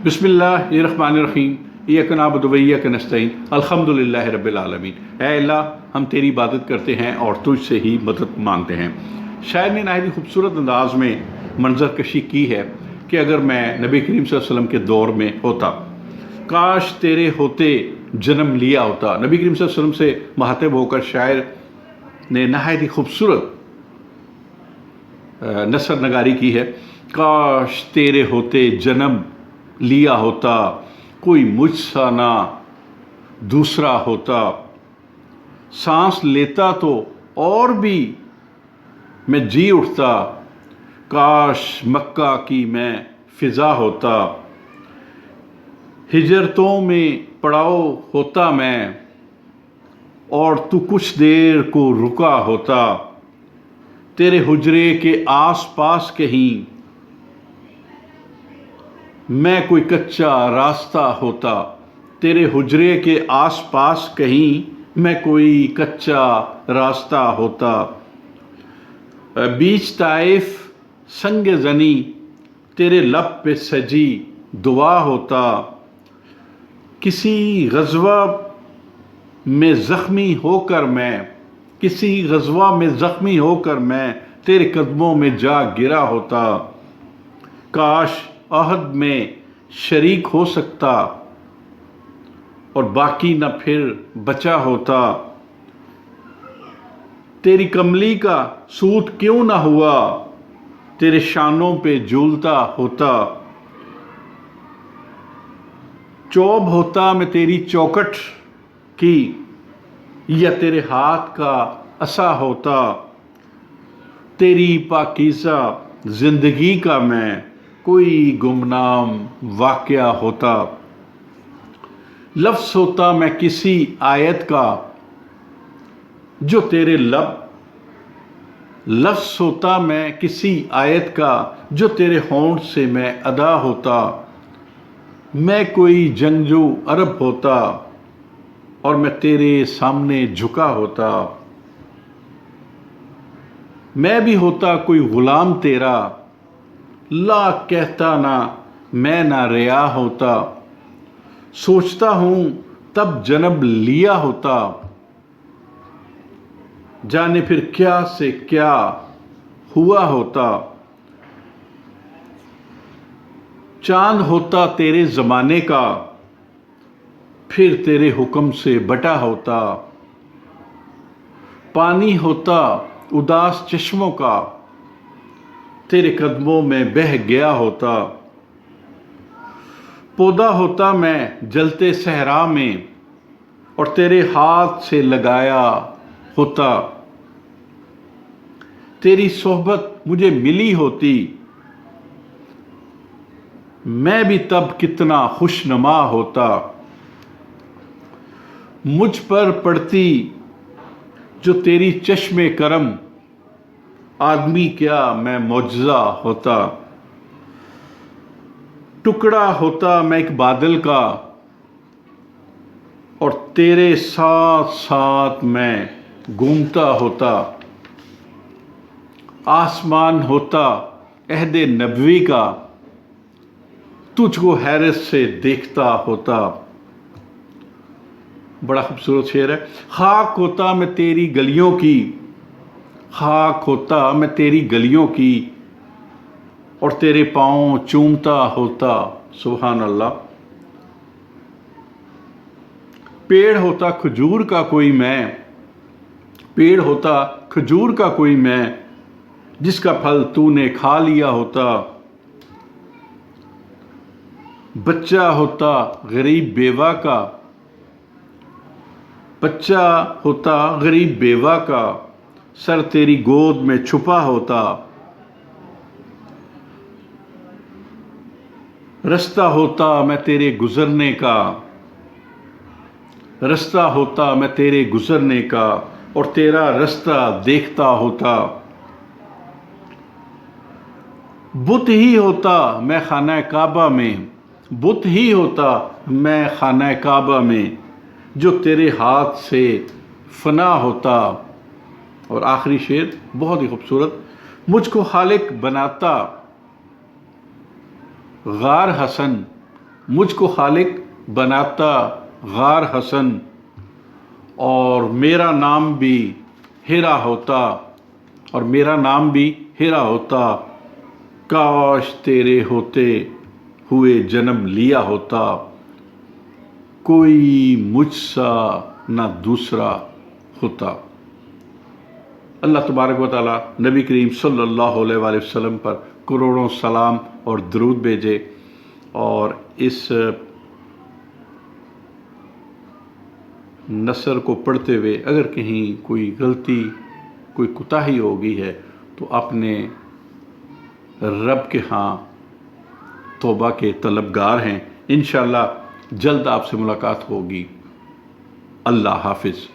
بسم اللہ الرحمن الرحیم ایاک نعبد و ایاک نستعین الحمدللہ رب العالمین۔ اے اللہ، ہم تیری عبادت کرتے ہیں اور تجھ سے ہی مدد مانگتے ہیں۔ شاعر نے نہایت ہی خوبصورت انداز میں منظر کشی کی ہے کہ اگر میں نبی کریم صلی اللہ علیہ وسلم کے دور میں ہوتا، کاش تیرے ہوتے جنم لیا ہوتا۔ نبی کریم صلی اللہ علیہ وسلم سے مخاطب ہو کر شاعر نے نہایت ہی خوبصورت نثر نگاری کی ہے۔ کاش تیرے ہوتے جنم لیا ہوتا، کوئی مجھ سا نہ دوسرا ہوتا، سانس لیتا تو اور بھی میں جی اٹھتا، کاش مکہ کی میں فضا ہوتا، ہجرتوں میں پڑاؤ ہوتا میں اور تو کچھ دیر کو رکا ہوتا، تیرے حجرے کے آس پاس کہیں میں کوئی کچا راستہ ہوتا، تیرے حجرے کے آس پاس کہیں میں کوئی کچا راستہ ہوتا، بیچ طائف سنگ زنی تیرے لب پہ سجی دعا ہوتا، کسی غزوہ میں زخمی ہو کر میں تیرے قدموں میں جا گرا ہوتا، کاش عہد میں شریک ہو سکتا اور باقی نہ پھر بچا ہوتا، تیری کملی کا سود کیوں نہ ہوا، تیرے شانوں پہ جھولتا ہوتا، چوب ہوتا میں تیری چوکٹ کی یا تیرے ہاتھ کا عصا ہوتا، تیری پاکیزہ زندگی کا میں کوئی گمنام واقعہ ہوتا، لفظ ہوتا میں کسی آیت کا جو تیرے ہونٹ سے میں ادا ہوتا، میں کوئی جنگجو عرب ہوتا اور میں تیرے سامنے جھکا ہوتا، میں بھی ہوتا کوئی غلام تیرا، لا کہتا نہ میں نہ ریا ہوتا، سوچتا ہوں تب جنم لیا ہوتا، جانے پھر کیا سے کیا ہوا ہوتا، چاند ہوتا تیرے زمانے کا پھر تیرے حکم سے بٹا ہوتا، پانی ہوتا اداس چشموں کا تیرے قدموں میں بہہ گیا ہوتا، پودا ہوتا میں جلتے صحرا میں اور تیرے ہاتھ سے لگایا ہوتا، تیری صحبت مجھے ملی ہوتی میں بھی تب کتنا خوش نما ہوتا، مجھ پر پڑتی جو تیری چشم کرم، آدمی کیا میں معجزہ ہوتا، ٹکڑا ہوتا میں ایک بادل کا اور تیرے ساتھ ساتھ میں گھومتا ہوتا، آسمان ہوتا عہد نبوی کا تجھ کو حیرت سے دیکھتا ہوتا۔ بڑا خوبصورت شعر ہے۔ خاک ہوتا میں تیری گلیوں کی اور تیرے پاؤں چومتا ہوتا، سبحان اللہ۔ پیڑ ہوتا کھجور کا کوئی میں جس کا پھل تو نے کھا لیا ہوتا، بچہ ہوتا غریب بیوہ کا سر تیری گود میں چھپا ہوتا، رستہ ہوتا میں تیرے گزرنے کا اور تیرا رستہ دیکھتا ہوتا، بت ہی ہوتا میں خانہ کعبہ میں جو تیرے ہاتھ سے فنا ہوتا۔ اور آخری شعر بہت ہی خوبصورت۔ مجھ کو خالق بناتا غار حسن مجھ کو خالق بناتا غار حسن، اور میرا نام بھی ہیرا ہوتا، اور میرا نام بھی ہیرا ہوتا، کاش تیرے ہوتے ہوئے جنم لیا ہوتا، کوئی مجھ سا نہ دوسرا ہوتا۔ اللہ تبارک و تعالیٰ نبی کریم صلی اللہ علیہ وآلہ وسلم پر کروڑوں سلام اور درود بھیجے، اور اس نثر کو پڑھتے ہوئے اگر کہیں کوئی غلطی، کوئی کوتاہی ہو گئی ہے تو اپنے رب کے ہاں توبہ کے طلبگار ہیں۔ انشاءاللہ جلد آپ سے ملاقات ہوگی۔ اللہ حافظ۔